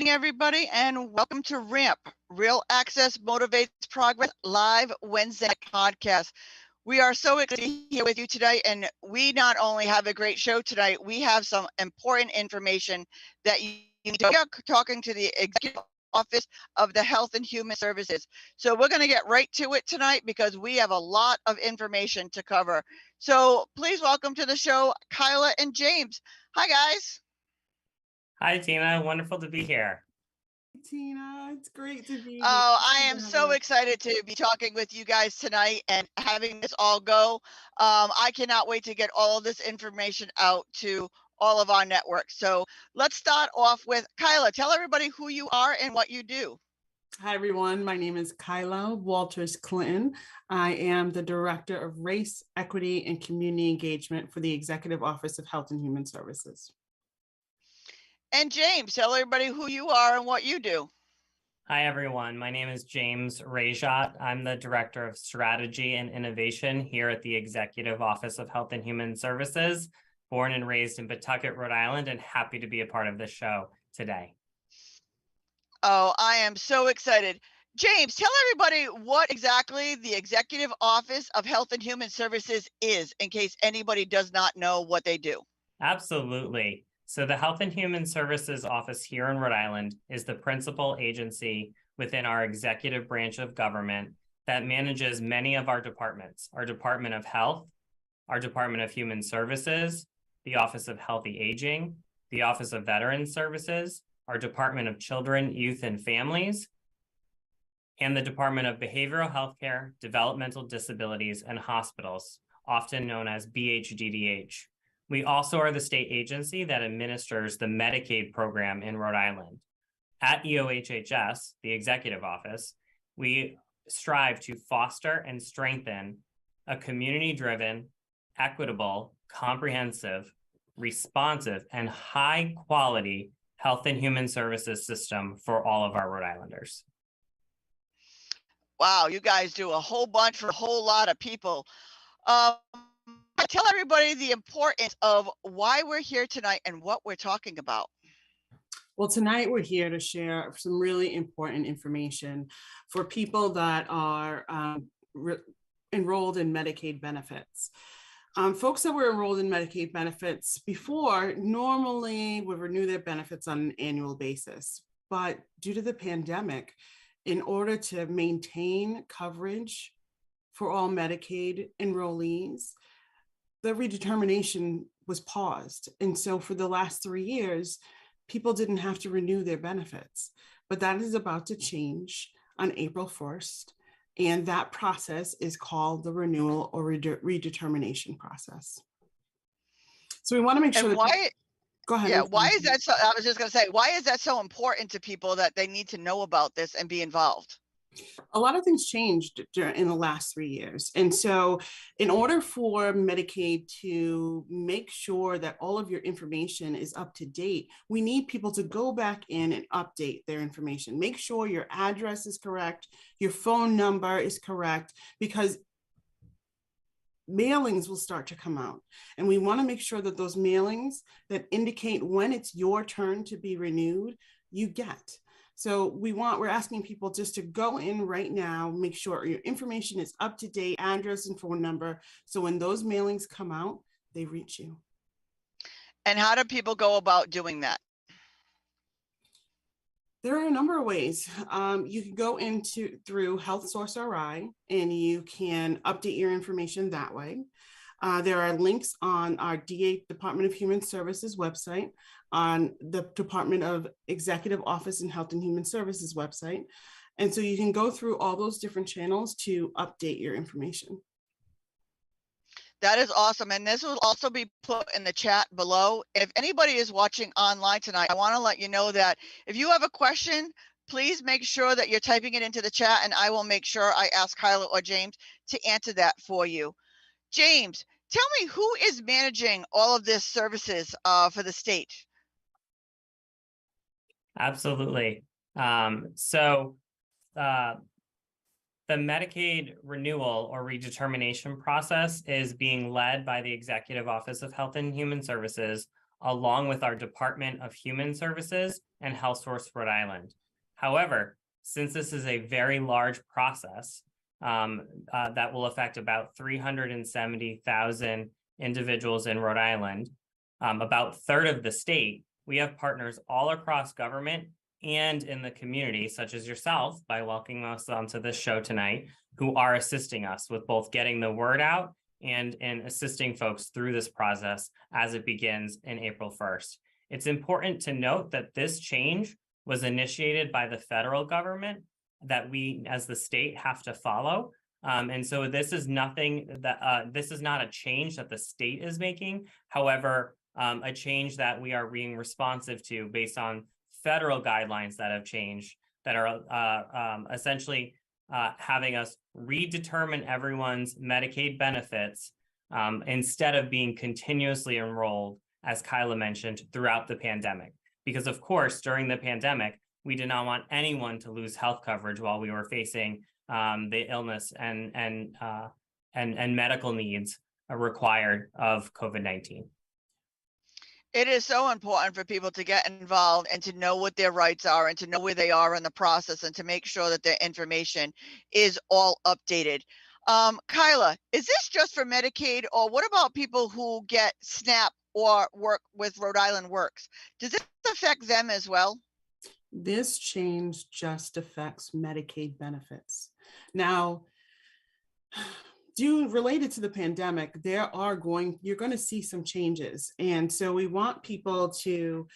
evening, everybody, and welcome to RAMP, Real Access Motivates Progress, live Wednesday podcast. We are so excited to be here with you today, and we not only have a great show tonight, we have some important information that you need to know. We are talking to the Executive Office of the Health and Human Services. So we're going to get right to it tonight because we have a lot of information to cover. So please welcome to the show, Kyla and James. Hi, guys. Hi, Tina. Wonderful to be here. Tina, it's great to be here. Oh, I am so excited to be talking with you guys tonight and having this all go. I cannot wait to get all of this information out to all of our networks. So let's start off with Kyla. Tell everybody who you are and what you do. Hi, everyone. My name is Kyla Walters Clinton. I am the Director of Race, Equity, and Community Engagement for the Executive Office of Health and Human Services. And James, tell everybody who you are and what you do. Hi, everyone. My name is James RIEOHHS. I'm the Director of Strategy and Innovation here at the Executive Office of Health and Human Services, born and raised in Pawtucket, Rhode Island, and happy to be a part of this show today. Oh, I am so excited. James, tell everybody what exactly the Executive Office of Health and Human Services is, in case anybody does not know what they do. Absolutely. So the Health and Human Services Office here in Rhode Island is the principal agency within our executive branch of government that manages many of our departments: our Department of Health, our Department of Human Services, the Office of Healthy Aging, the Office of Veterans Services, our Department of Children, Youth, and Families, and the Department of Behavioral Healthcare, Developmental Disabilities, and Hospitals, often known as BHDDH. We also are the state agency that administers the Medicaid program in Rhode Island. At RIEOHHS, the executive office, we strive to foster and strengthen a community-driven, equitable, comprehensive, responsive, and high-quality health and human services system for all of our Rhode Islanders. Wow, you guys do a whole bunch for a whole lot of people. Tell everybody the importance of why we're here tonight and what we're talking about. Well, tonight we're here to share some really important information for people that are enrolled in Medicaid benefits. Folks that were enrolled in Medicaid benefits before normally would renew their benefits on an annual basis. But due to the pandemic, in order to maintain coverage for all Medicaid enrollees, the redetermination was paused. And so for the last 3 years, people didn't have to renew their benefits. But that is about to change on April 1st. And that process is called the renewal or redetermination process. So we want to make sure go ahead. Yeah, why is that so? I was just going to say, why is that so important to people that they need to know about this and be involved? A lot of things changed in the last 3 years. And so in order for Medicaid to make sure that all of your information is up to date, we need people to go back in and update their information. Make sure your address is correct, your phone number is correct, because mailings will start to come out. And we want to make sure that those mailings that indicate when it's your turn to be renewed, you get. So we're asking people just to go in right now, make sure your information is up to date, address and phone number. So when those mailings come out, they reach you. And how do people go about doing that? There are a number of ways. You can go through Health Source RI and you can update your information that way. There are links on our Department of Human Services website, on the Department of Executive Office and Health and Human Services website. And so you can go through all those different channels to update your information. That is awesome. And this will also be put in the chat below. If anybody is watching online tonight, I want to let you know that if you have a question, please make sure that you're typing it into the chat and I will make sure I ask Kyla or James to answer that for you. James, tell me, who is managing all of this services for the state? Absolutely. The Medicaid renewal or redetermination process is being led by the Executive Office of Health and Human Services, along with our Department of Human Services and HealthSource Rhode Island. However, since this is a very large process that will affect about 370,000 individuals in Rhode Island, about a third of the state, we have partners all across government and in the community, such as yourself, by welcoming us onto this show tonight, who are assisting us with both getting the word out and in assisting folks through this process as it begins in April 1st. It's important to note that this change was initiated by the federal government that we, as the state, have to follow. And so this is nothing that, this is not a change that the state is making. However, a change that we are being responsive to based on federal guidelines that have changed, that are essentially having us redetermine everyone's Medicaid benefits instead of being continuously enrolled, as Kyla mentioned, throughout the pandemic. Because of course, during the pandemic, we did not want anyone to lose health coverage while we were facing the illness and medical needs required of COVID-19. It is so important for people to get involved and to know what their rights are and to know where they are in the process and to make sure that their information is all updated. Kyla, is this just for Medicaid, or what about people who get SNAP or work with Rhode Island Works? Does this affect them as well? This change just affects Medicaid benefits. Now, related to the pandemic, you're going to see some changes. And so we want people to,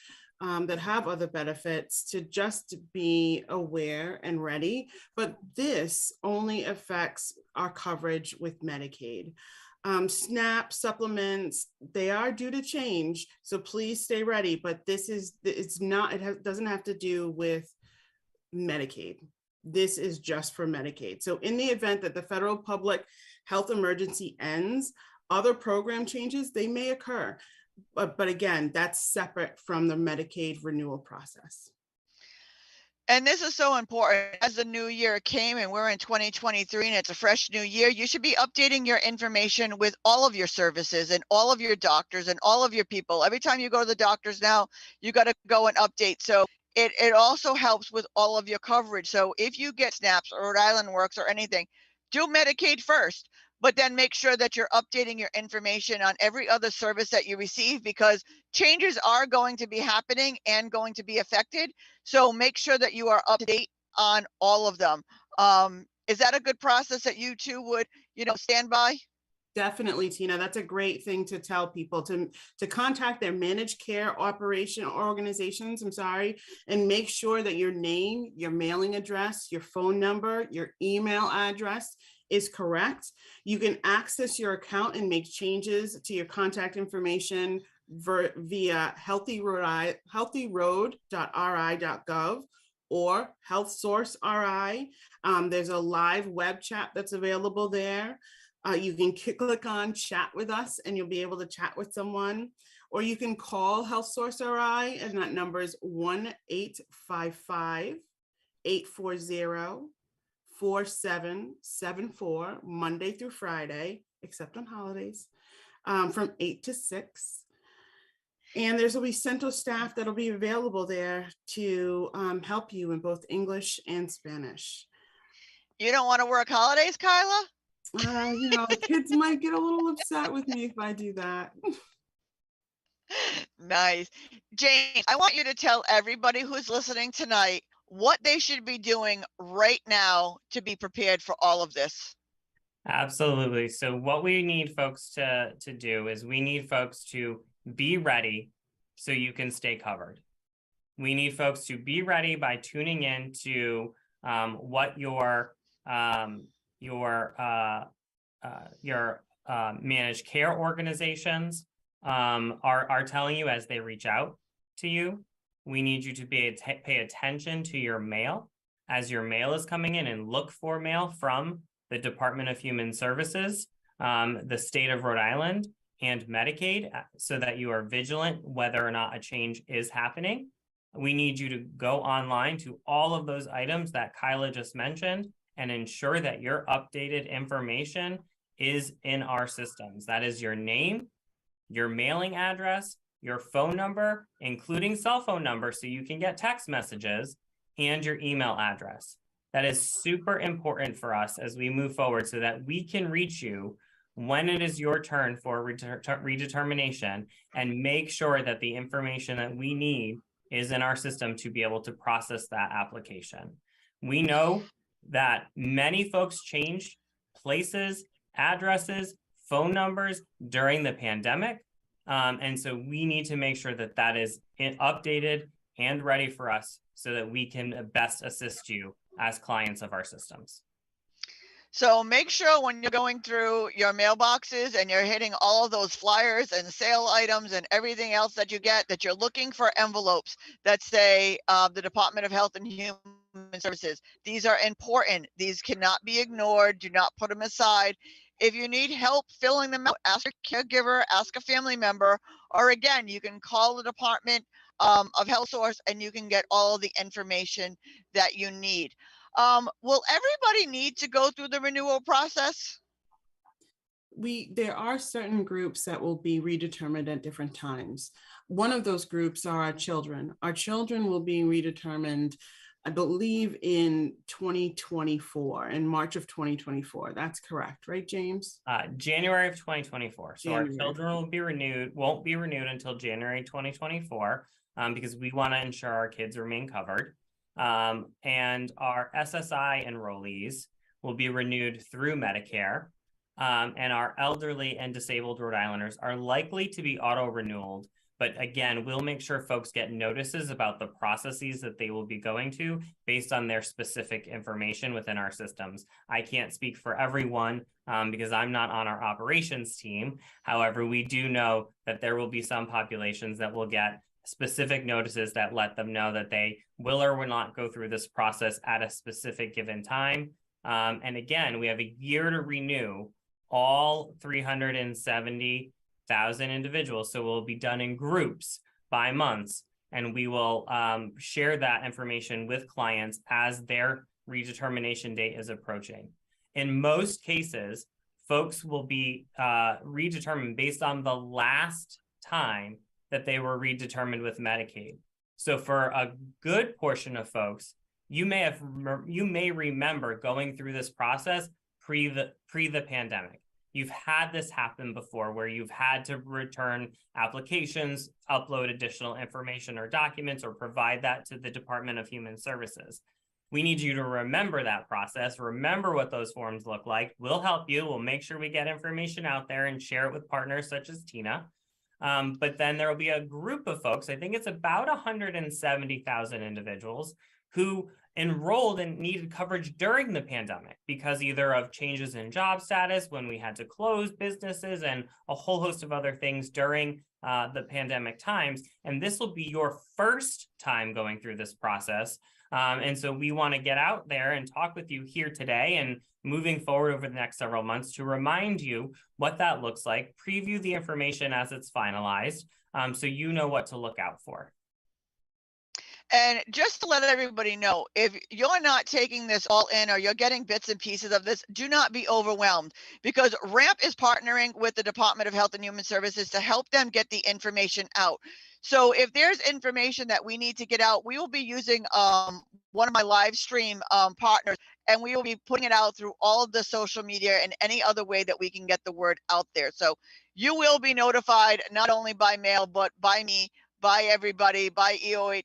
that have other benefits, to just be aware and ready, but this only affects our coverage with Medicaid. SNAP supplements, they are due to change, so please stay ready, but it doesn't have to do with Medicaid. This is just for Medicaid. So in the event that the federal public health emergency ends, other program changes, they may occur. But again, that's separate from the Medicaid renewal process. And this is so important. As the new year came and we're in 2023 and it's a fresh new year, you should be updating your information with all of your services and all of your doctors and all of your people. Every time you go to the doctors now, you got to go and update. So it also helps with all of your coverage. So if you get SNAPs or Rhode Island Works or anything, do Medicaid first, but then make sure that you're updating your information on every other service that you receive, because changes are going to be happening and going to be affected. So make sure that you are up to date on all of them. Is that a good process that you two would, stand by? Definitely, Tina. That's a great thing to tell people, to contact their managed care organizations, and make sure that your name, your mailing address, your phone number, your email address is correct. You can access your account and make changes to your contact information via healthyroad.ri.gov or HealthSource RI. There's a live web chat that's available there. You can click on chat with us and you'll be able to chat with someone, or you can call HealthSource RI, and that number is 1-855-840-4774, Monday through Friday, except on holidays, from 8 to 6. And there's will be central staff that'll be available there to help you in both English and Spanish. You don't want to work holidays, Kyla? Kids might get a little upset with me if I do that. Nice. James, I want you to tell everybody who's listening tonight what they should be doing right now to be prepared for all of this. Absolutely. So what we need folks to do is we need folks to be ready so you can stay covered. We need folks to be ready by tuning in to what your managed care organizations are telling you as they reach out to you. We need you to pay attention to your mail as your mail is coming in, and look for mail from the Department of Human Services, the state of Rhode Island, and Medicaid, so that you are vigilant whether or not a change is happening. We need you to go online to all of those items that Kyla just mentioned and ensure that your updated information is in our systems. That is your name, your mailing address, your phone number, including cell phone number, so you can get text messages, and your email address. That is super important for us as we move forward so that we can reach you when it is your turn for redetermination and make sure that the information that we need is in our system to be able to process that application. We know that many folks changed places, addresses, phone numbers during the pandemic. And so we need to make sure that that is updated and ready for us so that we can best assist you as clients of our systems. So make sure when you're going through your mailboxes and you're hitting all of those flyers and sale items and everything else that you get, that you're looking for envelopes that say the Department of Health and Human Services. These are important. These cannot be ignored. Do not put them aside. If you need help filling them out, ask a caregiver, ask a family member, or again, you can call the Department of Health Source and you can get all of the information that you need. Will everybody need to go through the renewal process? There are certain groups that will be redetermined at different times. One of those groups are our children. Our children will be redetermined, I believe, in 2024, in March of 2024. That's correct, right, James? January of 2024. So January. Our children won't be renewed until January 2024 because we want to ensure our kids remain covered. And our SSI enrollees will be renewed through Medicare. And our elderly and disabled Rhode Islanders are likely to be auto-renewed. But again, we'll make sure folks get notices about the processes that they will be going to based on their specific information within our systems. I can't speak for everyone because I'm not on our operations team. However, we do know that there will be some populations that will get specific notices that let them know that they will or will not go through this process at a specific given time. And again, we have a year to renew all 370,000 individuals. So it will be done in groups by months, and we will share that information with clients as their redetermination date is approaching. In most cases, folks will be redetermined based on the last time that they were redetermined with Medicaid. So for a good portion of folks, you may remember going through this process pre the pandemic. You've had this happen before where you've had to return applications, upload additional information or documents, or provide that to the Department of Human Services. We need you to remember that process, remember what those forms look like. We'll help you. We'll make sure we get information out there and share it with partners such as Tina. But then there will be a group of folks, I think it's about 170,000 individuals who enrolled and needed coverage during the pandemic because either of changes in job status when we had to close businesses and a whole host of other things during the pandemic times. And this will be your first time going through this process. And so we want to get out there and talk with you here today and moving forward over the next several months to remind you what that looks like, preview the information as it's finalized, so you know what to look out for. And just to let everybody know, if you're not taking this all in or you're getting bits and pieces of this, do not be overwhelmed because RAMP is partnering with the Department of Health and Human Services to help them get the information out. So if there's information that we need to get out, we will be using one of my live stream partners, and we will be putting it out through all of the social media and any other way that we can get the word out there. So you will be notified not only by mail, but by me, by everybody, by EOH.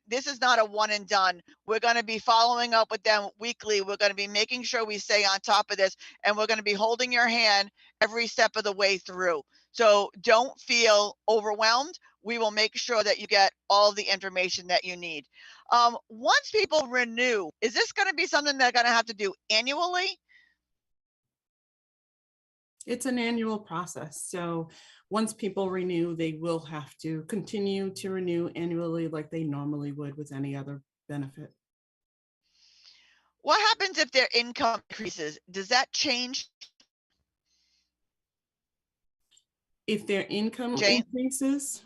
This is not a one and done. We're going to be following up with them weekly. We're going to be making sure we stay on top of this, and we're going to be holding your hand every step of the way through. So don't feel overwhelmed. We will make sure that you get all the information that you need. Once people renew, is this going to be something they're going to have to do annually? It's an annual process. So once people renew, they will have to continue to renew annually like they normally would with any other benefit. What happens if their income increases? Does that change? If their income Jane? increases?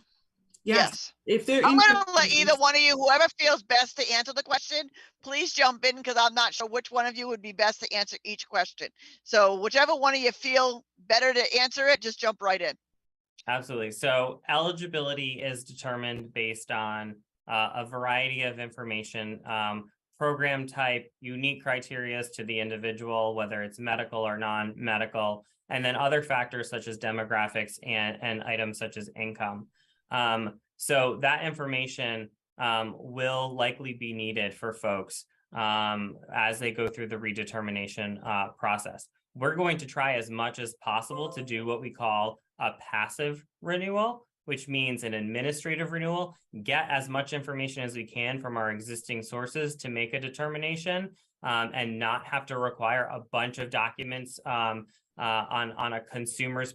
Yes. If their I'm income going to let either one of you, whoever feels best to answer the question, please jump in because I'm not sure which one of you would be best to answer each question. So whichever one of you feel better to answer it, just jump right in. Absolutely. So eligibility is determined based on a variety of information, program type, unique criteria to the individual, whether it's medical or non-medical, and then other factors such as demographics and items such as income. So that information will likely be needed for folks as they go through the redetermination process. We're going to try as much as possible to do what we call a passive renewal, which means an administrative renewal, get as much information as we can from our existing sources to make a determination and not have to require a bunch of documents on a consumer's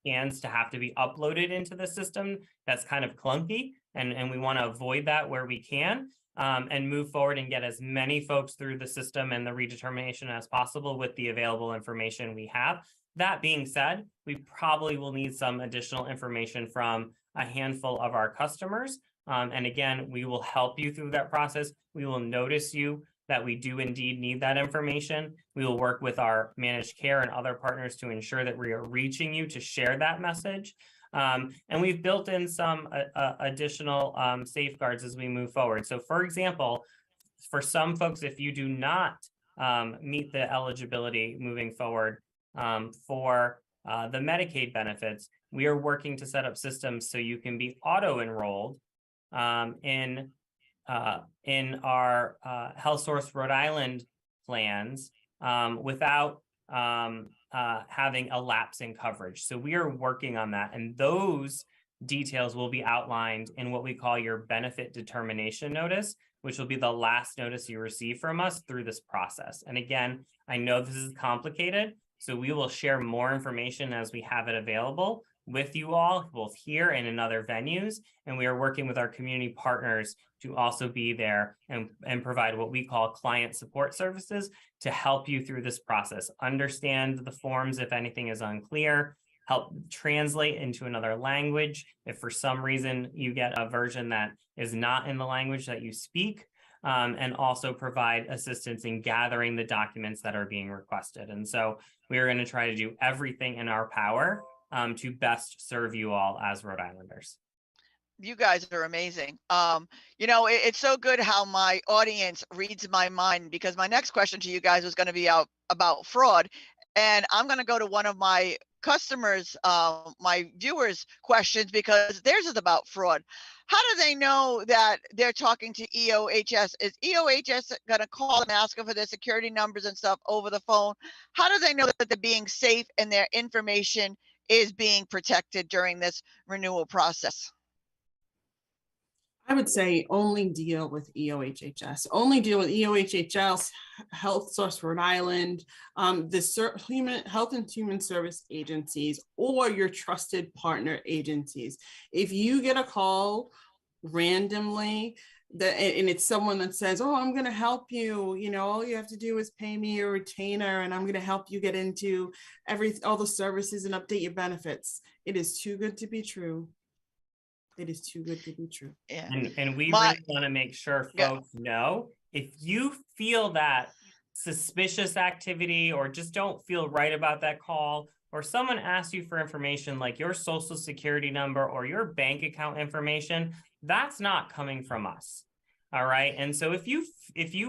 hands to have to be uploaded into the system. That's kind of clunky, and we want to avoid that where we can. And move forward and get as many folks through the system and the redetermination as possible with the available information we have. That being said, we probably will need some additional information from a handful of our customers. And again, we will help you through that process. We will notice you that we do indeed need that information. We will work with our managed care and other partners to ensure that we are reaching you to share that message. And we've built in some additional safeguards as we move forward. So for example, for some folks, if you do not meet the eligibility moving forward for the Medicaid benefits, we are working to set up systems so you can be auto-enrolled in our Health Source Rhode Island plans without having a lapse in coverage. So we are working on that, and those details will be outlined in what we call your benefit determination notice, which will be the last notice you receive from us through this process. And again, I know this is complicated, so we will share more information as we have it available with you all, both here and in other venues. And we are working with our community partners to also be there and provide what we call client support services to help you through this process. Understand the forms if anything is unclear, help translate into another language if for some reason you get a version that is not in the language that you speak, and also provide assistance in gathering the documents that are being requested. And so we are going to try to do everything in our power to best serve you all as Rhode Islanders. You guys are amazing. It's so good how my audience reads my mind, because my next question to you guys was going to be about fraud. And I'm going to go to one of my customers, my viewers' questions, because theirs is about fraud. How do they know that they're talking to EOHS? Is EOHS going to call them, ask them for their security numbers and stuff over the phone? How do they know that they're being safe and their information is being protected during this renewal process? I would say only deal with EOHHS, only deal with EOHHS, Health Source Rhode Island, the Health and Human Service agencies, or your trusted partner agencies. If you get a call randomly, and it's someone that says, oh, I'm going to help you, all you have to do is pay me a retainer and I'm going to help you get into all the services and update your benefits. It is too good to be true. It is too good to be true. Yeah. And we really want to make sure folks know, if you feel that suspicious activity or just don't feel right about that call, or someone asks you for information like your social security number or your bank account information, that's not coming from us. All right. And so if you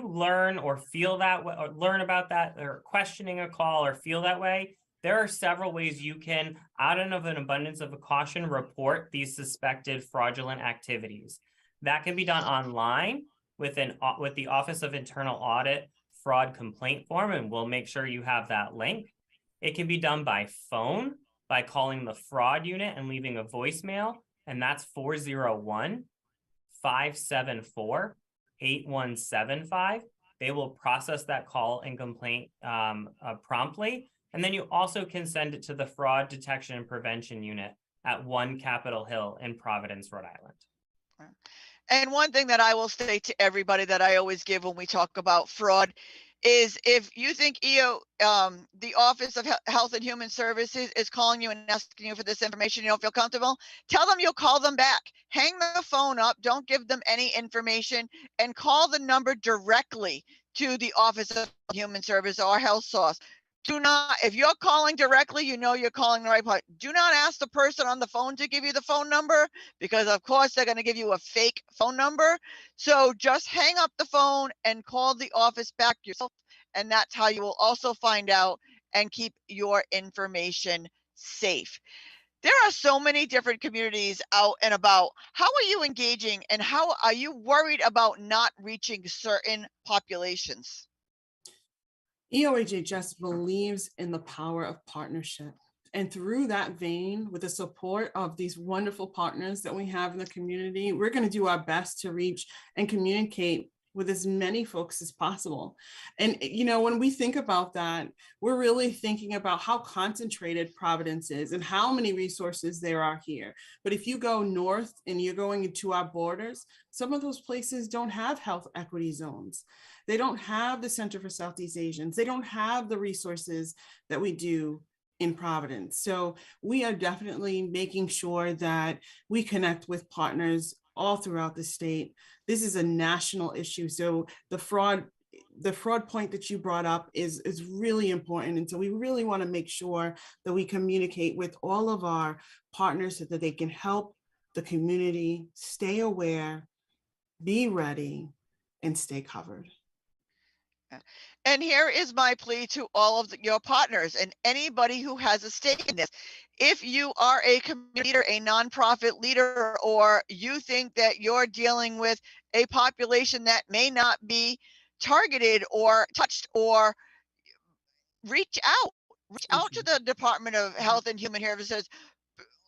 learn or feel that way, or learn about that, or questioning a call or feel that way, there are several ways you can, out of an abundance of caution, report these suspected fraudulent activities. That can be done online with the Office of Internal Audit fraud complaint form, and we'll make sure you have that link. It can be done by phone by calling the fraud unit and leaving a voicemail, and that's 401-574-8175. They will process that call and complaint promptly. And then you also can send it to the Fraud Detection and Prevention Unit at 1 Capitol Hill in Providence, Rhode Island. And one thing that I will say to everybody that I always give when we talk about fraud is, if you think the Office of Health and Human Services is calling you and asking you for this information, you don't feel comfortable, tell them you'll call them back. Hang the phone up, don't give them any information, and call the number directly to the Office of Human Service or Health Source. Do not, if you're calling directly, you know you're calling the right part. Do not ask the person on the phone to give you the phone number, because of course they're going to give you a fake phone number. So just hang up the phone and call the office back yourself. And that's how you will also find out and keep your information safe. There are so many different communities out and about. How are you engaging, and how are you worried about not reaching certain populations? EOHHS believes in the power of partnership. And through that vein, with the support of these wonderful partners that we have in the community, we're going to do our best to reach and communicate with as many folks as possible. And, you know, when we think about that, we're really thinking about how concentrated Providence is and how many resources there are here. But if you go north and you're going into our borders, some of those places don't have health equity zones. They don't have the Center for Southeast Asians. They don't have the resources that we do in Providence. So we are definitely making sure that we connect with partners all throughout the state. This is a national issue. So the fraud point that you brought up is really important. And so we really want to make sure that we communicate with all of our partners so that they can help the community stay aware, be ready, and stay covered. And here is my plea to all of your partners and anybody who has a stake in this. If you are a community leader, a nonprofit leader, or you think that you're dealing with a population that may not be targeted or touched, or reach out to the Department of Health and Human Services.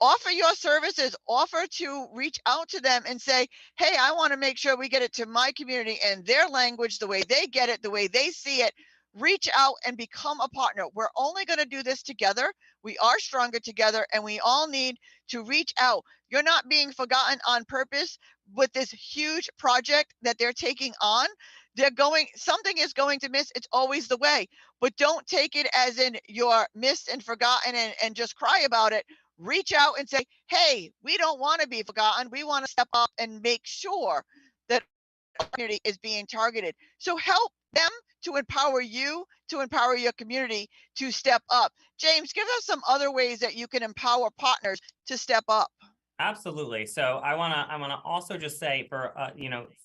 Offer your services, offer to reach out to them and say, hey, I want to make sure we get it to my community in their language, the way they get it, the way they see it. Reach out and become a partner. We're only going to do this together. We are stronger together, and we all need to reach out. You're not being forgotten on purpose with this huge project that they're taking on. Something is going to miss. It's always the way, but don't take it as in you're missed and forgotten and just cry about it. Reach out and say, hey, we don't want to be forgotten. We want to step up and make sure that our community is being targeted. So help them to empower you, to empower your community to step up. James, give us some other ways that you can empower partners to step up. Absolutely. So I want to also just say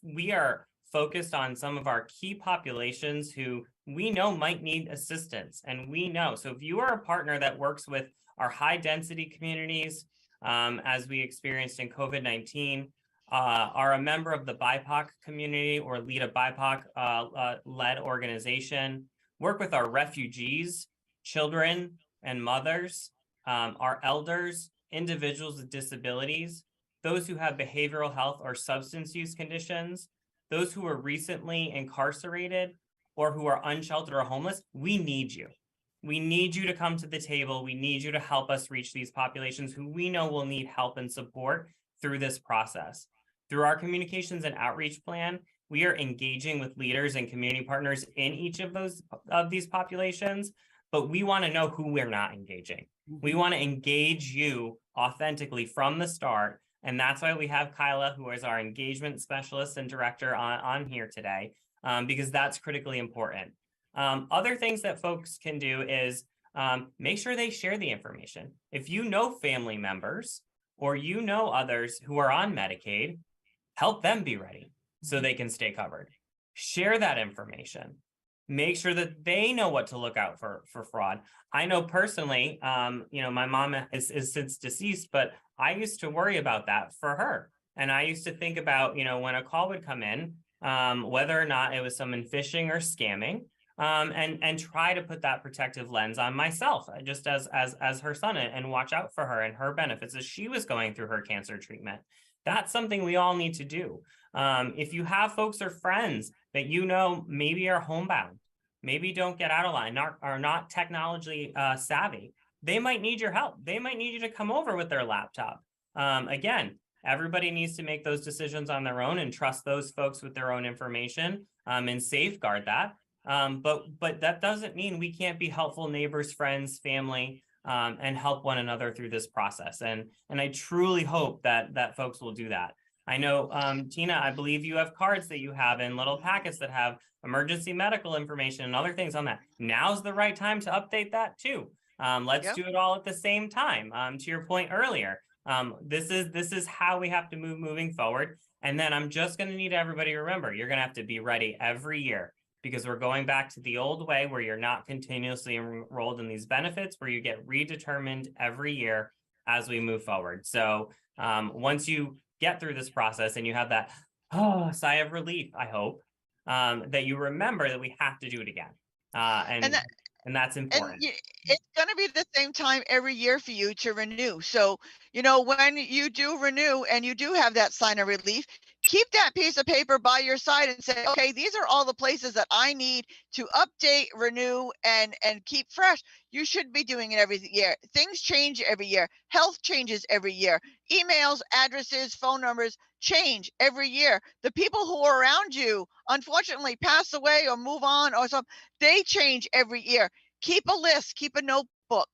we are focused on some of our key populations who we know might need assistance, and we know. So if you are a partner that works with our high density communities, as we experienced in COVID-19, are a member of the BIPOC community or lead a BIPOC led organization, work with our refugees, children and mothers, our elders, individuals with disabilities, those who have behavioral health or substance use conditions, those who were recently incarcerated or who are unsheltered or homeless. We need you. We need you to come to the table. We need you to help us reach these populations who we know will need help and support through this process. Through our communications and outreach plan, we are engaging with leaders and community partners in each of these populations, but we want to know who we're not engaging. We want to engage you authentically from the start. And that's why we have Kyla, who is our engagement specialist and director on here today, because that's critically important. Other things that folks can do is make sure they share the information. If you know family members or you know others who are on Medicaid, help them be ready so they can stay covered. Share that information. Make sure that they know what to look out for fraud. I know personally, my mom is since deceased, but I used to worry about that for her. And I used to think about, when a call would come in, whether or not it was someone phishing or scamming, and try to put that protective lens on myself, just as her son, and watch out for her and her benefits as she was going through her cancer treatment. That's something we all need to do. If you have folks or friends that maybe are homebound, maybe don't get out of line, are not technologically savvy, they might need your help. They might need you to come over with their laptop. Again, everybody needs to make those decisions on their own and trust those folks with their own information, and safeguard that. But that doesn't mean we can't be helpful neighbors, friends, family, and help one another through this process. And I truly hope that folks will do that. I know, Tina, I believe you have cards that you have in little packets that have emergency medical information and other things on that. Now's the right time to update that too. Let's do it all at the same time. To your point earlier, this is how we have to moving forward. And then I'm just going to need everybody to remember, you're going to have to be ready every year, because we're going back to the old way where you're not continuously enrolled in these benefits, where you get redetermined every year as we move forward. So once you get through this process and you have that sigh of relief, I hope, that you remember that we have to do it again. And that's important. And it's going to be the same time every year for you to renew. So, when you do renew and you do have that sign of relief, keep that piece of paper by your side and say, okay, these are all the places that I need to update, renew, and keep fresh. You should be doing it every year. Things change every year. Health changes every year. Emails, addresses, phone numbers change every year. The people who are around you, unfortunately, pass away or move on or something. They change every year. Keep a list, keep a notebook.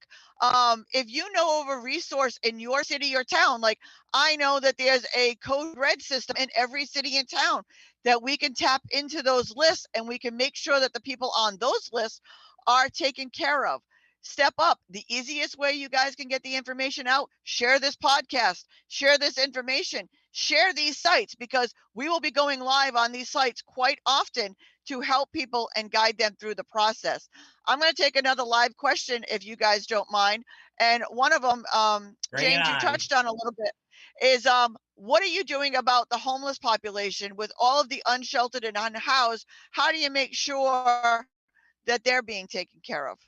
If you know of a resource in your city or town, like I know that there's a code red system in every city and town that we can tap into those lists, and we can make sure that the people on those lists are taken care of. Step up. The easiest way you guys can get the information out, share this podcast, share this information, share these sites, because we will be going live on these sites quite often to help people and guide them through the process. I'm going to take another live question if you guys don't mind. And one of them, James, you touched on a little bit, is what are you doing about the homeless population with all of the unsheltered and unhoused? How do you make sure that they're being taken care of?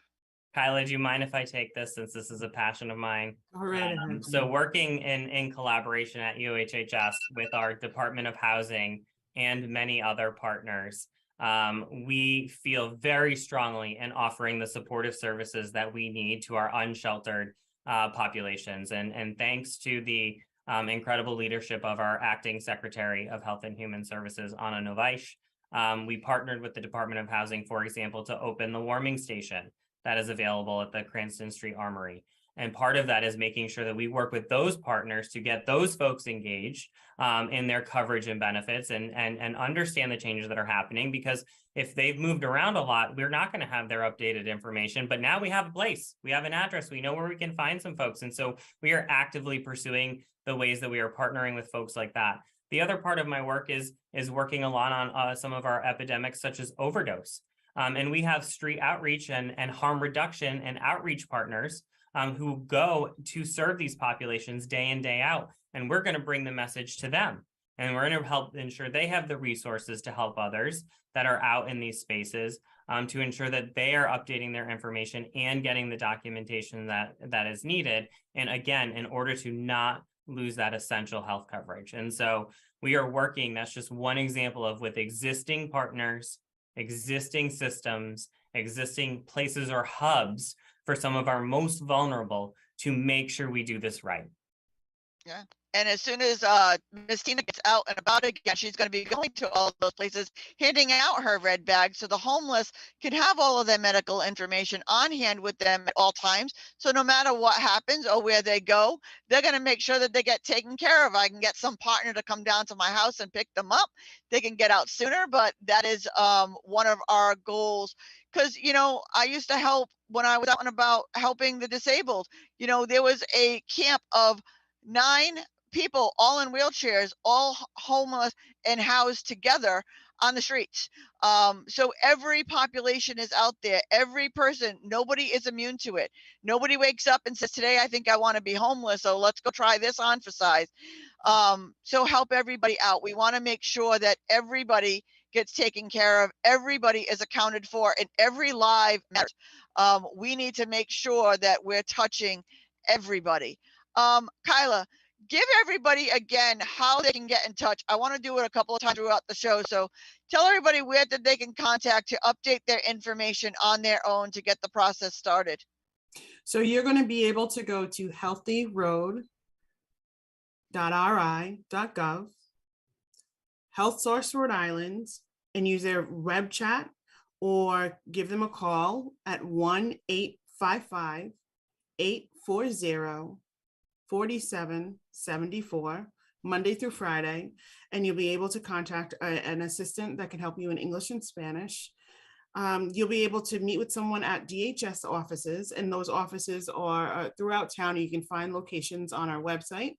Kyla, do you mind if I take this, since this is a passion of mine? All right. So working in collaboration at RIEOHHS with our Department of Housing and many other partners, we feel very strongly in offering the supportive services that we need to our unsheltered populations. And thanks to the incredible leadership of our Acting Secretary of Health and Human Services, Anna Novaish, we partnered with the Department of Housing, for example, to open the warming station that is available at the Cranston Street Armory. And part of that is making sure that we work with those partners to get those folks engaged in their coverage and benefits, and understand the changes that are happening. Because if they've moved around a lot, we're not going to have their updated information. But now we have a place, we have an address, we know where we can find some folks. And so we are actively pursuing the ways that we are partnering with folks like that. The other part of my work is working a lot on some of our epidemics, such as overdose. And we have street outreach and harm reduction and outreach partners who go to serve these populations day in, day out. And we're going to bring the message to them. And we're going to help ensure they have the resources to help others that are out in these spaces, to ensure that they are updating their information and getting the documentation that is needed. And again, in order to not lose that essential health coverage. And so we are working, that's just one example of, with existing partners, existing systems, existing places or hubs for some of our most vulnerable, to make sure we do this right. Yeah. And as soon as Miss Tina gets out and about again, she's going to be going to all of those places, handing out her red bag so the homeless can have all of their medical information on hand with them at all times. So no matter what happens or where they go, they're going to make sure that they get taken care of. I can get some partner to come down to my house and pick them up. They can get out sooner, but that is one of our goals. Because, I used to help when I was out and about helping the disabled. There was a camp of 9 people, all in wheelchairs, all homeless and housed together on the streets. So every population is out there, every person, nobody is immune to it. Nobody wakes up and says, today I think I want to be homeless, so let's go try this on for size. So help everybody out. We want to make sure that everybody gets taken care of, everybody is accounted for, and every life matters. We need to make sure that we're touching everybody. Kyla, give everybody again how they can get in touch. I want to do it a couple of times throughout the show. So tell everybody where that they can contact to update their information on their own to get the process started. So you're going to be able to go to healthyroad.ri.gov, Health Source Rhode Island, and use their web chat, or give them a call at 1-855-840-4774. Monday through Friday, and you'll be able to contact an assistant that can help you in English and Spanish. You'll be able to meet with someone at DHS offices, and those offices are throughout town. You can find locations on our website.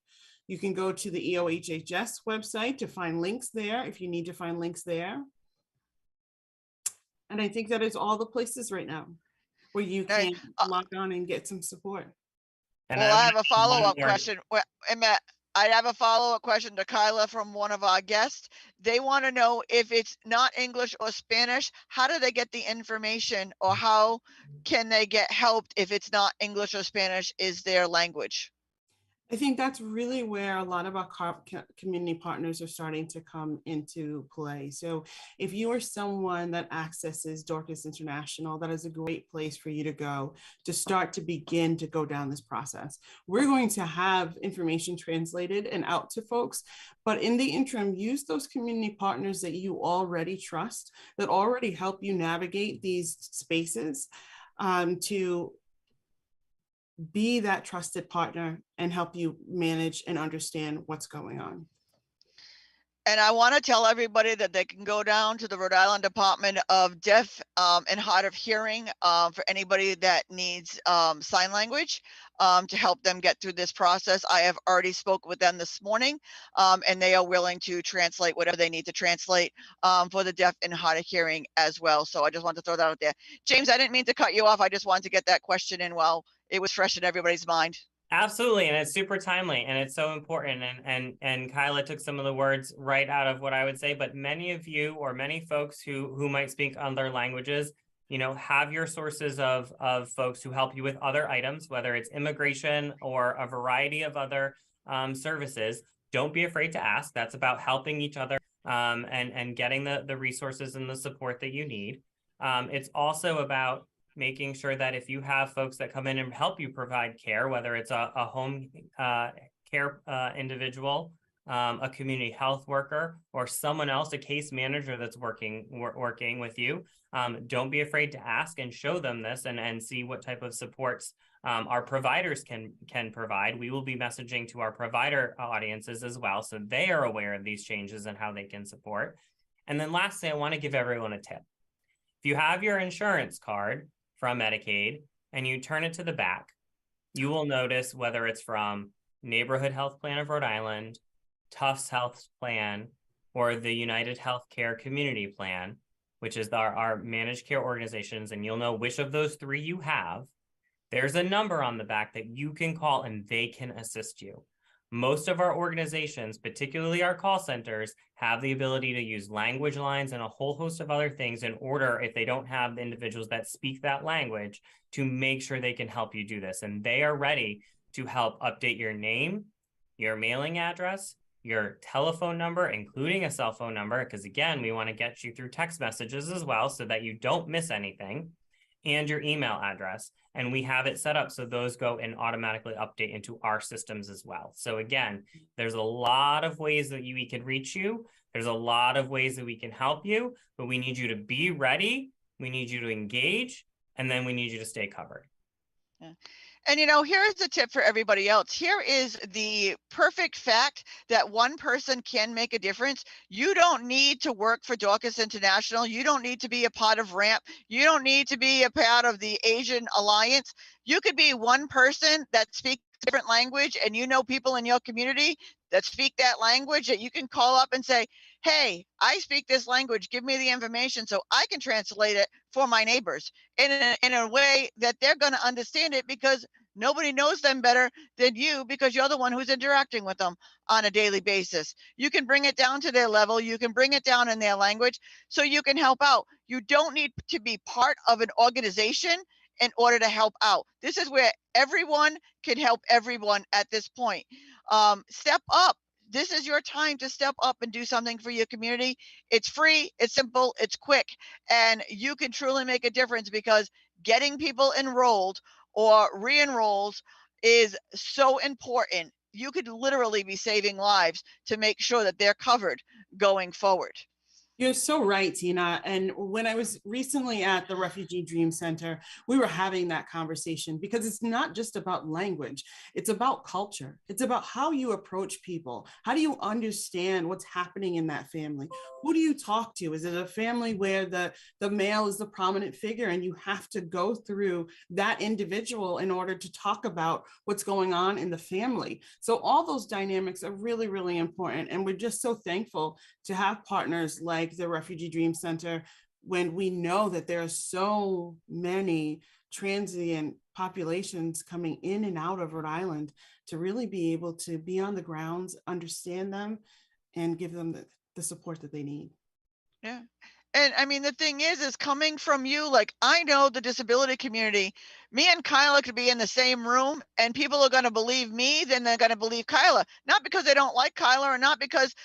You can go to the EOHHS website to find links there if you need to find links there. And I think that is all the places right now where you can log on and get some support. And Well, I have a one follow-up more- question. I have a follow-up question to Kyla from one of our guests. They want to know if it's not English or Spanish, how do they get the information, or how can they get helped if it's not English or Spanish is their language? I think that's really where a lot of our community partners are starting to come into play. So if you are someone that accesses Dorcas International, that is a great place for you to go to start to begin to go down this process. We're going to have information translated and out to folks, but in the interim, use those community partners that you already trust, that already help you navigate these spaces to be that trusted partner and help you manage and understand what's going on. And I want to tell everybody that they can go down to the Rhode Island Department of Deaf and Hard of Hearing for anybody that needs sign language to help them get through this process. I have already spoke with them this morning, and they are willing to translate whatever they need to translate for the deaf and hard of hearing as well. So I just want to throw that out there. James, I didn't mean to cut you off. I just wanted to get that question in while it was fresh in everybody's mind. Absolutely, and it's super timely, and it's so important. And Kyla took some of the words right out of what I would say. But many of you, or many folks who might speak other languages, you know, have your sources of folks who help you with other items, whether it's immigration or a variety of other services. Don't be afraid to ask. That's about helping each other and getting the resources and the support that you need. It's also about making sure that if you have folks that come in and help you provide care, whether it's a home care individual, a community health worker, or someone else, a case manager that's working with you, don't be afraid to ask and show them this and see what type of supports our providers can provide. We will be messaging to our provider audiences as well, so they are aware of these changes and how they can support. And then lastly, I want to give everyone a tip. If you have your insurance card from Medicaid and you turn it to the back, you will notice whether it's from Neighborhood Health Plan of Rhode Island, Tufts Health Plan, or the United Healthcare Community Plan, which is our managed care organizations, and you'll know which of those three you have. There's a number on the back that you can call and they can assist you. Most of our organizations, particularly our call centers, have the ability to use language lines and a whole host of other things in order, if they don't have the individuals that speak that language, to make sure they can help you do this. And they are ready to help update your name, your mailing address, your telephone number, including a cell phone number, because again, we want to get you through text messages as well so that you don't miss anything, and your email address. And we have it set up so those go and automatically update into our systems as well. So again, there's a lot of ways that we can reach you. There's a lot of ways that we can help you, but we need you to be ready. We need you to engage, and then we need you to stay covered. Yeah. And you know, here's a tip for everybody else. Here is the perfect fact that one person can make a difference. You don't need to work for Dorcas International. You don't need to be a part of RAMP. You don't need to be a part of the Asian Alliance. You could be one person that speaks a different language, and you know people in your community that speak that language that you can call up and say, hey, I speak this language, give me the information so I can translate it for my neighbors in a way that they're going to understand it, because nobody knows them better than you, because you're the one who's interacting with them on a daily basis. You can bring it down to their level. You can bring it down in their language so you can help out. You don't need to be part of an organization in order to help out. This is where everyone can help everyone at this point. Step up. This is your time to step up and do something for your community. It's free, it's simple, it's quick, and you can truly make a difference, because getting people enrolled or re-enrolls is so important. You could literally be saving lives to make sure that they're covered going forward. You're so right, Tina. And when I was recently at the Refugee Dream Center, we were having that conversation because it's not just about language, it's about culture. It's about how you approach people. How do you understand what's happening in that family? Who do you talk to? Is it a family where the male is the prominent figure and you have to go through that individual in order to talk about what's going on in the family? So all those dynamics are really, really important. And we're just so thankful to have partners like the Refugee Dream Center when we know that there are so many transient populations coming in and out of Rhode Island, to really be able to be on the grounds, understand them, and give them the support that they need. Yeah. And I mean, the thing is coming from you, like, I know the disability community, me and Kyla could be in the same room and people are going to believe me, then they're going to believe Kyla, not because they don't like Kyla or not because,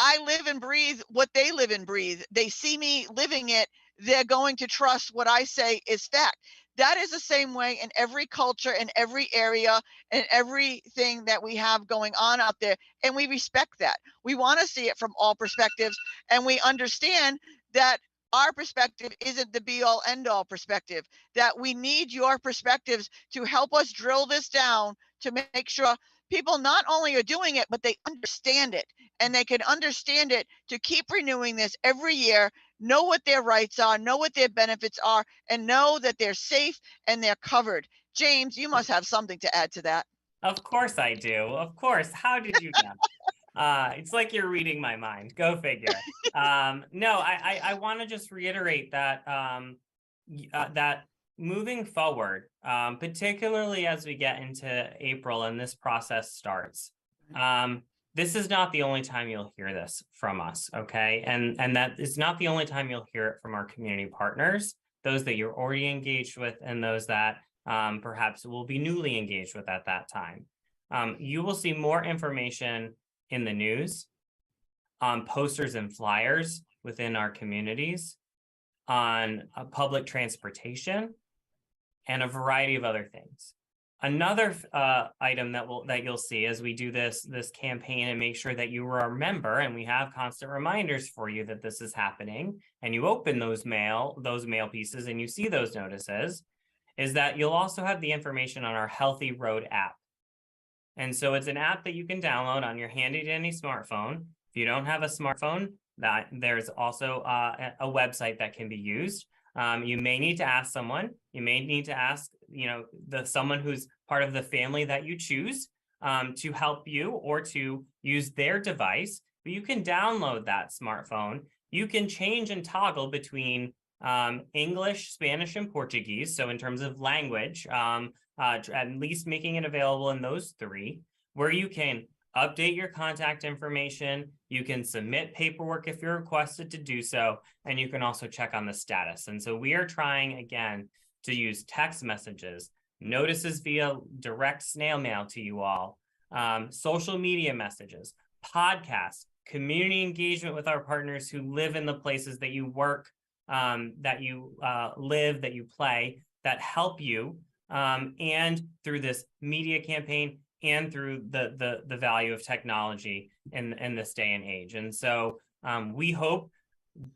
I live and breathe what they live and breathe. They see me living it. They're going to trust what I say is fact. That is the same way in every culture, in every area, and everything that we have going on out there. And we respect that. We want to see it from all perspectives. And we understand that our perspective isn't the be all end all perspective, that we need your perspectives to help us drill this down to make sure people not only are doing it, but they understand it, and they can understand it to keep renewing this every year, know what their rights are, know what their benefits are, and know that they're safe and they're covered. James, you must have something to add to that. Of course I do. Of course. How did you know? It's like you're reading my mind. Go figure. No, I want to just reiterate that that moving forward, particularly as we get into April and this process starts, this is not the only time you'll hear this from us, okay? And that is not the only time you'll hear it from our community partners, those that you're already engaged with and those that perhaps will be newly engaged with at that time. You will see more information in the news, on posters and flyers within our communities, on public transportation, and a variety of other things. Another item that you'll see as we do this campaign and make sure that you are a member, and we have constant reminders for you that this is happening, and you open those mail pieces and you see those notices, is that you'll also have the information on our Healthy Road app. And so it's an app that you can download on your handy dandy smartphone. If you don't have a smartphone, that there's also a website that can be used. You may need to ask someone. You may need to ask, someone who's part of the family that you choose to help you or to use their device. But you can download that smartphone. You can change and toggle between English, Spanish, and Portuguese. So in terms of language, at least making it available in those three, where you can update your contact information, you can submit paperwork if you're requested to do so, and you can also check on the status. And so we are trying, again, to use text messages, notices via direct snail mail to you all, social media messages, podcasts, community engagement with our partners who live in the places that you work, that you live, that you play, that help you, and through this media campaign and through the value of technology in this day and age. And so we hope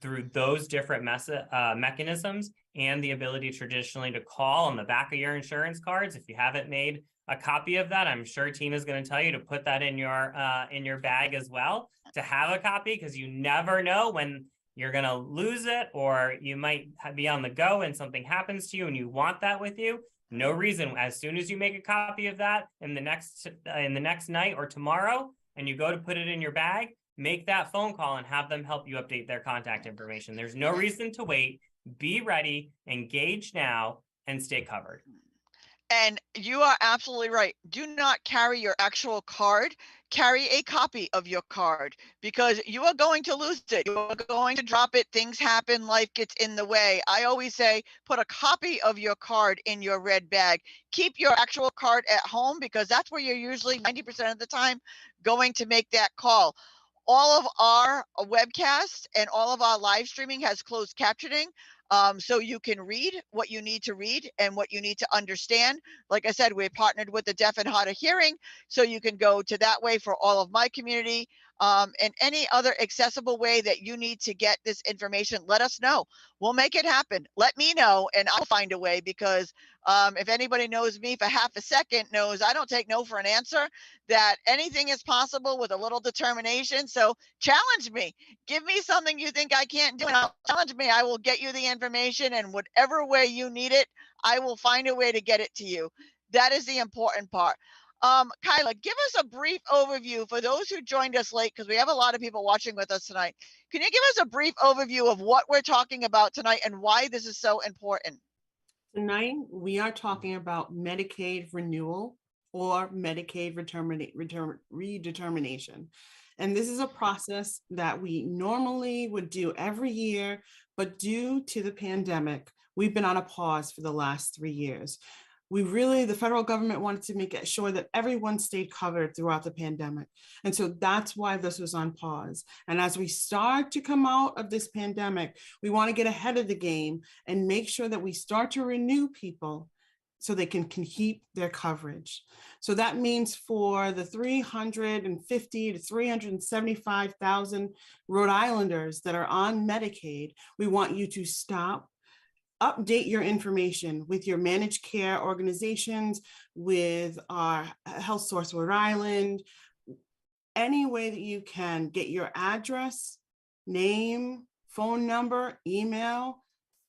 through those different mechanisms and the ability traditionally to call on the back of your insurance cards, if you haven't made a copy of that, I'm sure Tina's going to tell you to put that in your bag as well, to have a copy, because you never know when you're going to lose it, or you might be on the go and something happens to you and you want that with you. No reason, as soon as you make a copy of that in the next night or tomorrow, and you go to put it in your bag, make that phone call and have them help you update their contact information. There's no reason to wait. Be ready, engage now, and stay covered. And you are absolutely right. Do not carry your actual card. Carry a copy of your card, because you are going to lose it. You are going to drop it. Things happen. Life gets in the way. I always say, put a copy of your card in your red bag. Keep your actual card at home, because that's where you're usually 90% of the time going to make that call. All of our webcasts and all of our live streaming has closed captioning. So you can read what you need to read and what you need to understand. Like I said, we're partnered with the Deaf and Hard of Hearing, so you can go to that way for all of my community. and any other accessible way that you need to get this information, let us know. We'll make it happen. Let me know and I'll find a way, because if anybody knows me for half a second knows I don't take no for an answer, that anything is possible with a little determination. So challenge me. Give me something you think I can't do and I'll challenge me. I will get you the information, and whatever way you need it, I will find a way to get it to you. That is the important part. Kyla, give us a brief overview for those who joined us late, because we have a lot of people watching with us tonight. Can you give us a brief overview of what we're talking about tonight and why this is so important? Tonight, we are talking about Medicaid renewal or Medicaid redetermination. And this is a process that we normally would do every year, but due to the pandemic, we've been on a pause for the last 3 years. The federal government wanted to make sure that everyone stayed covered throughout the pandemic. And so that's why this was on pause. And as we start to come out of this pandemic, we want to get ahead of the game and make sure that we start to renew people so they can keep their coverage. So that means for the 350 to 375,000 Rhode Islanders that are on Medicaid, we want you to stop, update your information with your managed care organizations, with our Health Source Rhode Island, any way that you can get your address, name, phone number, email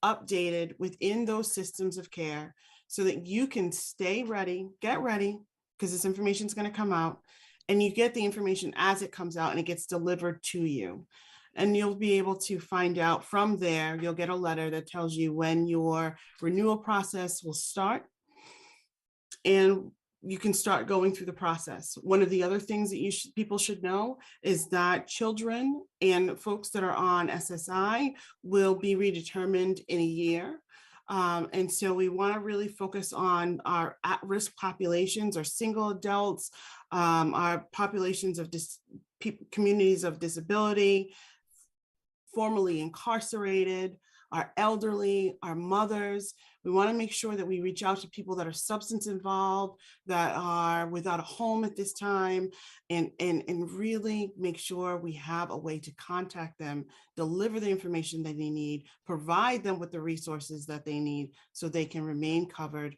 updated within those systems of care so that you can stay ready, get ready, because this information is going to come out, and you get the information as it comes out and it gets delivered to you. And you'll be able to find out from there, you'll get a letter that tells you when your renewal process will start, and you can start going through the process. One of the other things that people should know is that children and folks that are on SSI will be redetermined in a year. And so we want to really focus on our at-risk populations, our single adults, our populations of communities of disability, formerly incarcerated, our elderly, our mothers. We want to make sure that we reach out to people that are substance involved, that are without a home at this time, and really make sure we have a way to contact them, deliver the information that they need, provide them with the resources that they need so they can remain covered.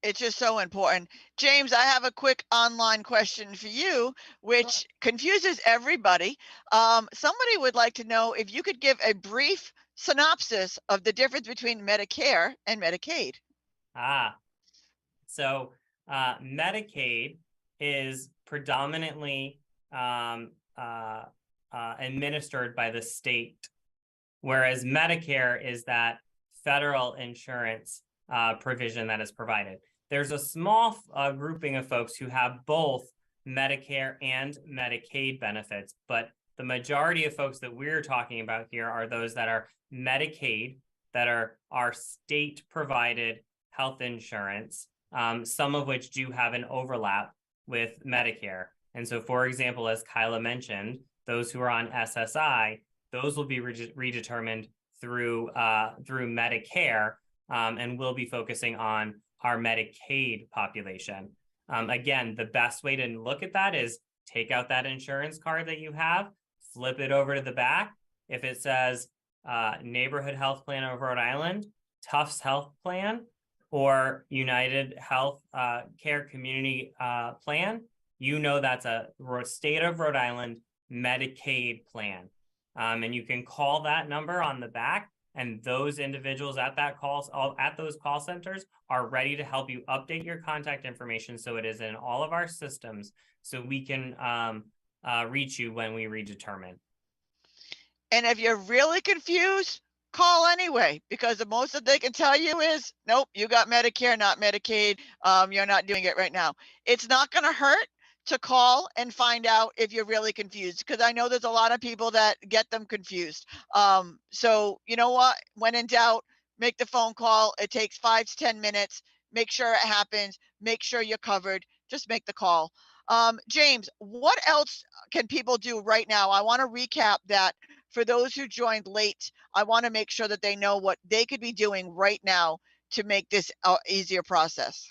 It's just so important. James, I have a quick online question for you, which confuses everybody. Somebody would like to know if you could give a brief synopsis of the difference between Medicare and Medicaid. So Medicaid is predominantly administered by the state, whereas Medicare is that federal insurance provision that is provided. There's a small grouping of folks who have both Medicare and Medicaid benefits, but the majority of folks that we're talking about here are those that are Medicaid, that are our state-provided health insurance, some of which do have an overlap with Medicare. And so, for example, as Kyla mentioned, those who are on SSI, those will be redetermined through Medicare, and we'll be focusing on our Medicaid population. Again, the best way to look at that is take out that insurance card that you have, flip it over to the back. If it says Neighborhood Health Plan of Rhode Island, Tufts Health Plan, or United Health Care Community Plan, you know that's a state of Rhode Island Medicaid plan. And you can call that number on the back, and those individuals at those call centers are ready to help you update your contact information so it is in all of our systems so we can reach you when we redetermine. And if you're really confused, call anyway, because the most that they can tell you is, nope, you got Medicare, not Medicaid. You're not doing it right now. It's not going to hurt to call and find out if you're really confused, because I know there's a lot of people that get them confused. So you know what? When in doubt, make the phone call. It takes 5 to 10 minutes. Make sure it happens. Make sure you're covered. Just make the call. James, what else can people do right now? I want to recap that for those who joined late. I want to make sure that they know what they could be doing right now to make this an easier process.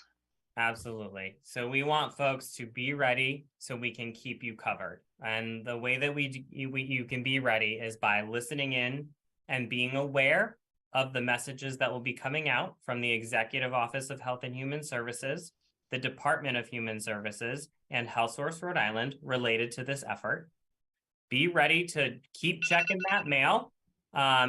Absolutely. So we want folks to be ready so we can keep you covered. And the way that you can be ready is by listening in and being aware of the messages that will be coming out from the Executive Office of Health and Human Services, the Department of Human Services, and HealthSource Rhode Island related to this effort. Be ready to keep checking that mail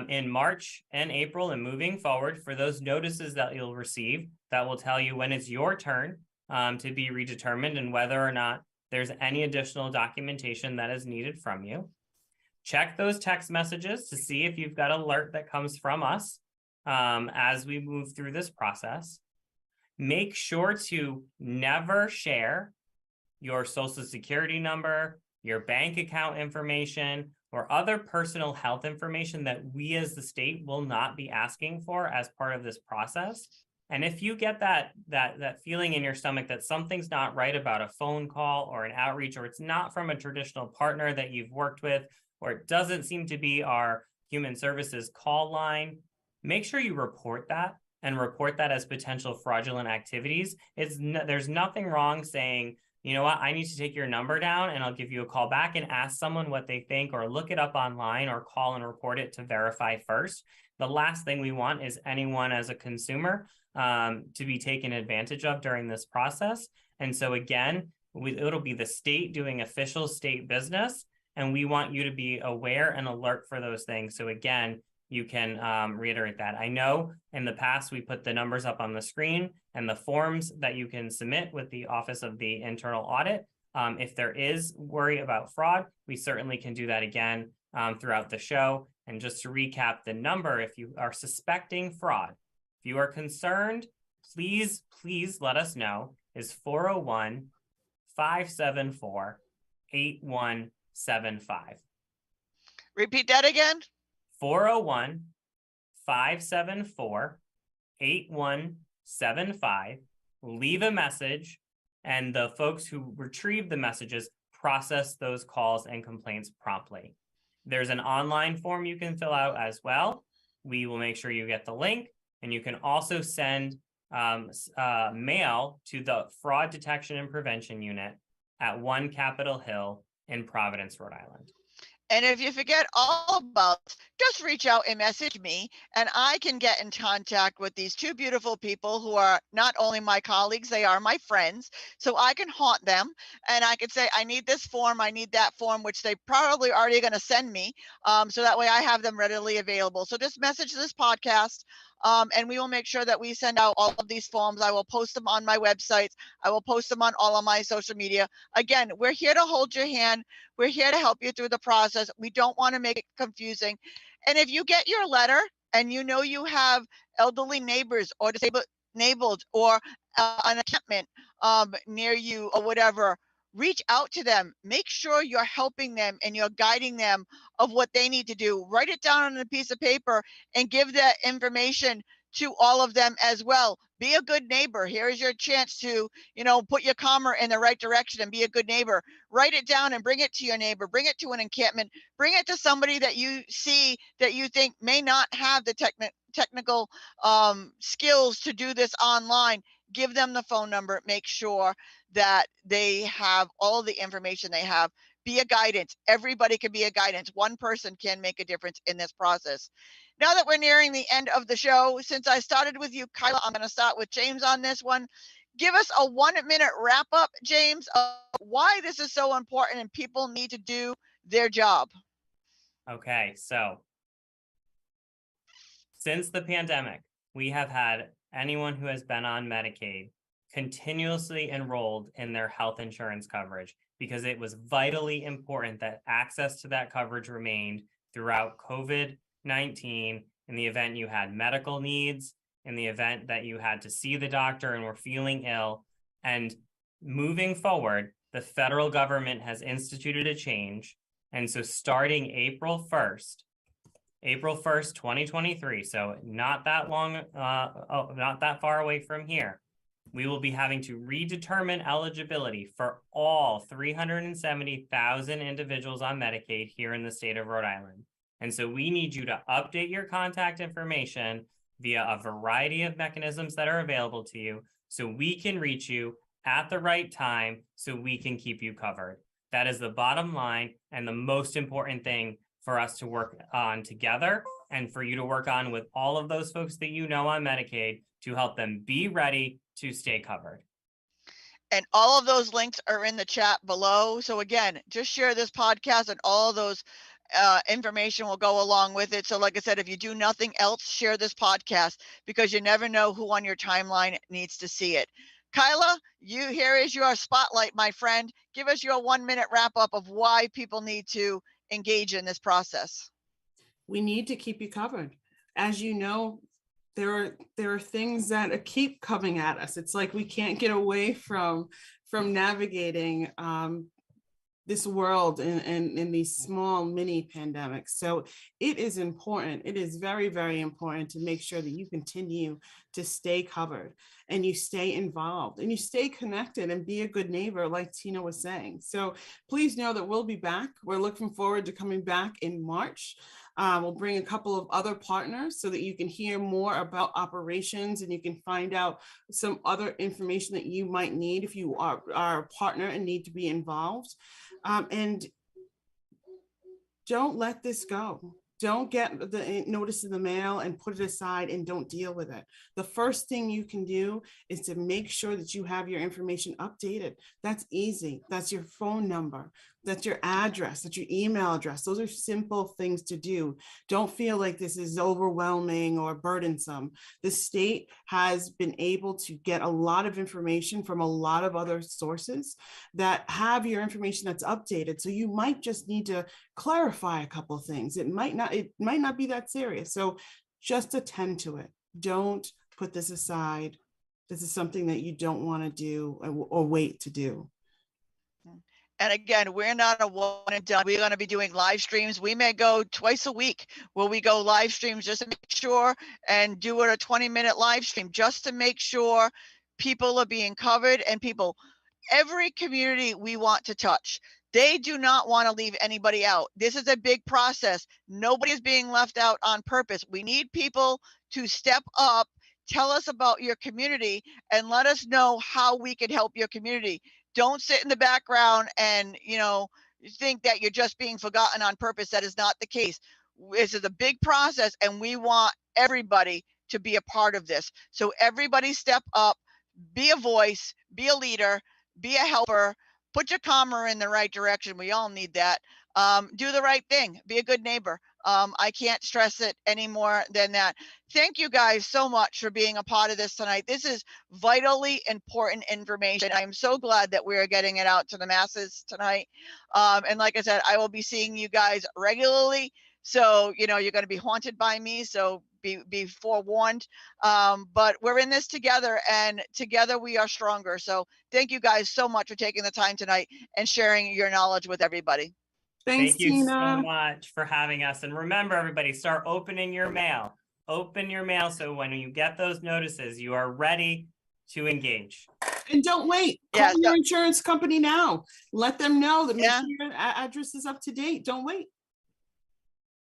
in March and April and moving forward for those notices that you'll receive that will tell you when it's your turn to be redetermined and whether or not there's any additional documentation that is needed from you. Check those text messages to see if you've got an alert that comes from us as we move through this process. Make sure to never share your Social Security number, your bank account information, or other personal health information that we as the state will not be asking for as part of this process. And if you get that feeling in your stomach that something's not right about a phone call or an outreach, or it's not from a traditional partner that you've worked with, or it doesn't seem to be our human services call line, make sure you report that and report that as potential fraudulent activities. There's nothing wrong saying, you know what, I need to take your number down and I'll give you a call back and ask someone what they think, or look it up online, or call and report it to verify first. The last thing we want is anyone as a consumer to be taken advantage of during this process. And so again, it'll be the state doing official state business, and we want you to be aware and alert for those things. So again, you can reiterate that. I know in the past we put the numbers up on the screen and the forms that you can submit with the Office of the Internal Audit. If there is worry about fraud, we certainly can do that again throughout the show. And just to recap the number, if you are suspecting fraud, if you are concerned, please let us know, is 401-574-8175. Repeat that again. 401-574-8175. Leave a message, and the folks who retrieve the messages process those calls and complaints promptly. There's an online form you can fill out as well. We will make sure you get the link, and you can also send mail to the Fraud Detection and Prevention Unit at 1 Capitol Hill in Providence, Rhode Island. And if you forget all about it, just reach out and message me, and I can get in contact with these two beautiful people who are not only my colleagues, they are my friends. So I can haunt them and I can say, I need this form, I need that form, which they probably already going to send me. So that way I have them readily available. So just message this podcast. And we will make sure that we send out all of these forms. I will post them on my websites. I will post them on all of my social media. Again, we're here to hold your hand. We're here to help you through the process. We don't want to make it confusing. And if you get your letter and you know you have elderly neighbors or disabled or an encampment near you or whatever, reach out to them. Make sure you're helping them and you're guiding them of what they need to do. Write it down on a piece of paper and give that information to all of them as well. Be a good neighbor. Here is your chance to, put your karma in the right direction and be a good neighbor. Write it down and bring it to your neighbor. Bring it to an encampment. Bring it to somebody that you see that you think may not have the technical skills to do this online. Give them the phone number. Make sure that they have all the information they have. Be a guidance. Everybody can be a guidance. One person can make a difference in this process. Now that we're nearing the end of the show, since I started with you, Kyla, I'm going to start with James on this one. Give us a 1-minute wrap up, James, of why this is so important and people need to do their job. Okay, so since the pandemic, we have had anyone who has been on Medicaid continuously enrolled in their health insurance coverage because it was vitally important that access to that coverage remained throughout COVID-19 in the event you had medical needs, in the event that you had to see the doctor and were feeling ill. And moving forward, the federal government has instituted a change. And so starting April 1st, 2023, so not that long, not that far away from here, we will be having to redetermine eligibility for all 370,000 individuals on Medicaid here in the state of Rhode Island. And so we need you to update your contact information via a variety of mechanisms that are available to you so we can reach you at the right time so we can keep you covered. That is the bottom line and the most important thing for us to work on together and for you to work on with all of those folks that you know on Medicaid to help them be ready to stay covered. And all of those links are in the chat below. So again, just share this podcast and all those information will go along with it. So like I said, if you do nothing else, share this podcast because you never know who on your timeline needs to see it. Kyla, here is your spotlight, my friend. Give us your 1 minute wrap up of why people need to engage in this process. We need to keep you covered. As you know, there are things that keep coming at us. It's like we can't get away from navigating this world in these small mini pandemics. So it is important. It is very, very important to make sure that you continue to stay covered and you stay involved and you stay connected and be a good neighbor, like Tina was saying. So please know that we'll be back. We're looking forward to coming back in March. We'll bring a couple of other partners so that you can hear more about operations and you can find out some other information that you might need if you are a partner and need to be involved. And don't let this go. Don't get the notice in the mail and put it aside and don't deal with it. The first thing you can do is to make sure that you have your information updated. That's easy. That's your phone number. That's your address. That's your email address. Those are simple things to do. Don't feel like this is overwhelming or burdensome. The state has been able to get a lot of information from a lot of other sources that have your information that's updated. So you might just need to clarify a couple of things. It might not be that serious. So just attend to it. Don't put this aside. This is something that you don't want to do or wait to do. And again, we're not a one and done. We're going to be doing live streams. We may go twice a week where we go live streams just to make sure and do it a 20-minute live stream just to make sure people are being covered and every community we want to touch. They do not want to leave anybody out. This is a big process. Nobody is being left out on purpose. We need people to step up, tell us about your community, and let us know how we can help your community. Don't sit in the background and, think that you're just being forgotten on purpose. That is not the case. This is a big process and we want everybody to be a part of this. So everybody step up, be a voice, be a leader, be a helper, put your karma in the right direction. We all need that. Do the right thing, be a good neighbor. I can't stress it any more than that. Thank you guys so much for being a part of this tonight. This is vitally important information. I'm so glad that we are getting it out to the masses tonight. And like I said, I will be seeing you guys regularly. So, you're going to be haunted by me. So be forewarned. But we're in this together and together we are stronger. So thank you guys so much for taking the time tonight and sharing your knowledge with everybody. Thanks, Thank you Tina. so much for having us. And remember, everybody, start opening your mail. Open your mail so when you get those notices, you are ready to engage. And don't wait. Call your insurance company now. Let them know that make sure your address is up to date. Don't wait.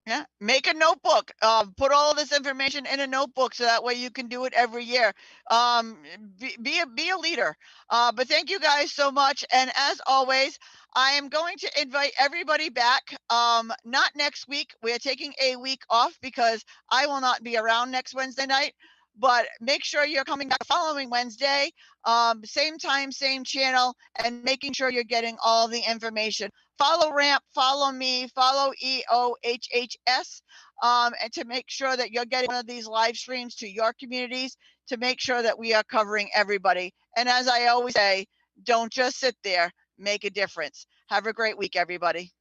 Yeah, make a notebook. Put all of this information in a notebook so that way you can do it every year. Be a leader. But thank you guys so much. And as always, I am going to invite everybody back. Not next week. We're taking a week off because I will not be around next Wednesday night. But make sure you're coming back the following Wednesday, same time, same channel, and making sure you're getting all the information. Follow RAMP, follow me, follow RIEOHHS, and to make sure that you're getting one of these live streams to your communities to make sure that we are covering everybody. And as I always say, don't just sit there, make a difference. Have a great week, everybody.